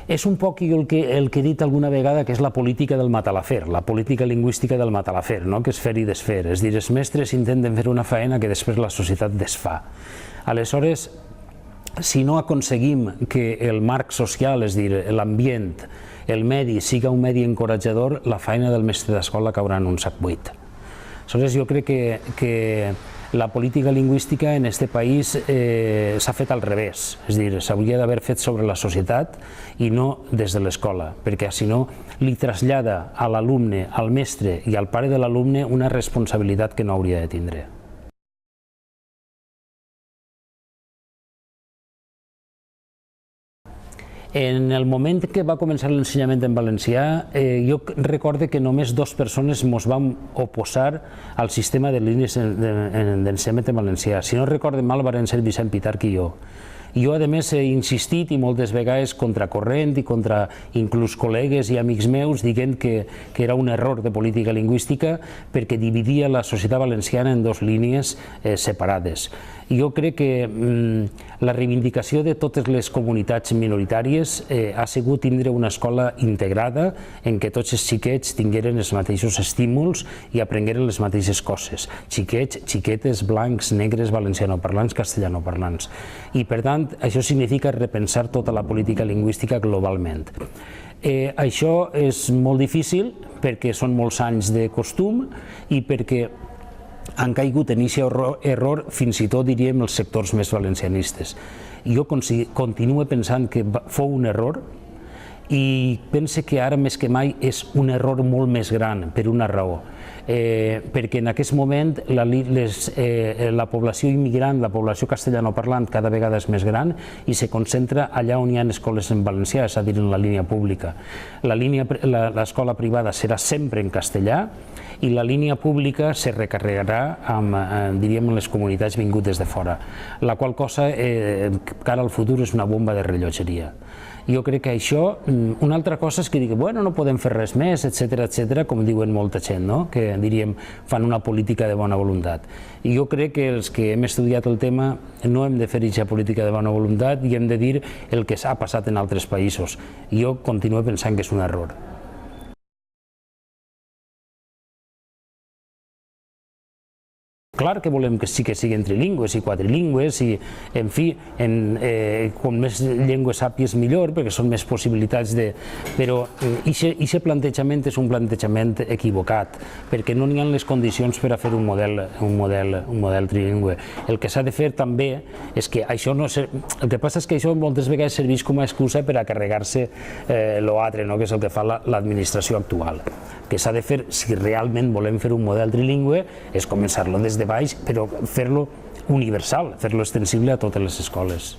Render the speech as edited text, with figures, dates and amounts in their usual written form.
És un poc el que he dit alguna vegada, que és la política del matalafer, la política lingüística del matalafer, que és fer i desfer. És a dir, els mestres intenten fer una faena que després la societat desfà. Aleshores, si no aconseguim que el marc social, és a dir, l'ambient, el medi, siga un medi encoratjador, la feina del mestre d'escola caurà en un sac buit. Aleshores, jo crec que la política lingüística en aquest país s'ha fet al revés, és a dir, s'hauria d'haver fet sobre la societat i no des de l'escola, perquè si no li trasllada a l'alumne, al mestre i al pare de l'alumne una responsabilitat que no hauria de tindre. En el moment que va començar l'ensenyament en valencià, jo recordo que només 2 persones ens vam oposar al sistema de línies d'ensenyament en valencià. Si no recordo mal, van ser Vicent Pitarch i jo. Jo, a més, he insistit i moltes vegades contracorrent i contra inclús col·legues i amics meus dient que era un error de política lingüística perquè dividia la societat valenciana en 2 línies separades. Jo crec que la reivindicació de totes les comunitats minoritàries ha sigut tindre una escola integrada en què tots els xiquets tingueren els mateixos estímuls i aprengueren les mateixes coses. Xiquets, xiquetes, blancs, negres, valencianoparlants, castellanoparlants. I, per tant, això significa repensar tota la política lingüística globalment. Això és molt difícil perquè són molts anys de costum i perquè han caigut en aquest error fins i tot, diríem, els sectors més valencianistes. Jo continuo pensant que fou un error i pense que ara més que mai és un error molt més gran per una raó. Perquè en aquest moment la població immigrant, la població castellanoparlant cada vegada és més gran i se concentra allà on hi ha escoles en valencià, és a dir, en la línia pública. L'escola privada serà sempre en castellà i la línia pública se recarregarà amb les comunitats vingudes de fora, la qual cosa, cara al futur, és una bomba de rellotgeria. Jo crec que això, una altra cosa és que digui, bueno, no podem fer res més, etc., com diuen molta gent, que diríem fan una política de bona voluntat. I jo crec que els que hem estudiat el tema no hem de fer aquesta política de bona voluntat i hem de dir el que s'ha passat en altres països. Jo continuo pensant que és un error. Clar que volem que sí que siguin trilingües i quadrilingües i, en fi, com més llengües sàpies millor, perquè són més possibilitats de... Però aquest plantejament és un plantejament equivocat, perquè no n'hi ha les condicions per a fer un model trilingüe. El que s'ha de fer també és que això no... El que passa és que això moltes vegades serveix com a excusa per a carregar-se l'altre, que és el que fa l'administració actual. Que s'ha de fer, si realment volem fer un model trilingüe, és començar-lo des de baix, però fer-lo universal, fer-lo extensible a totes les escoles.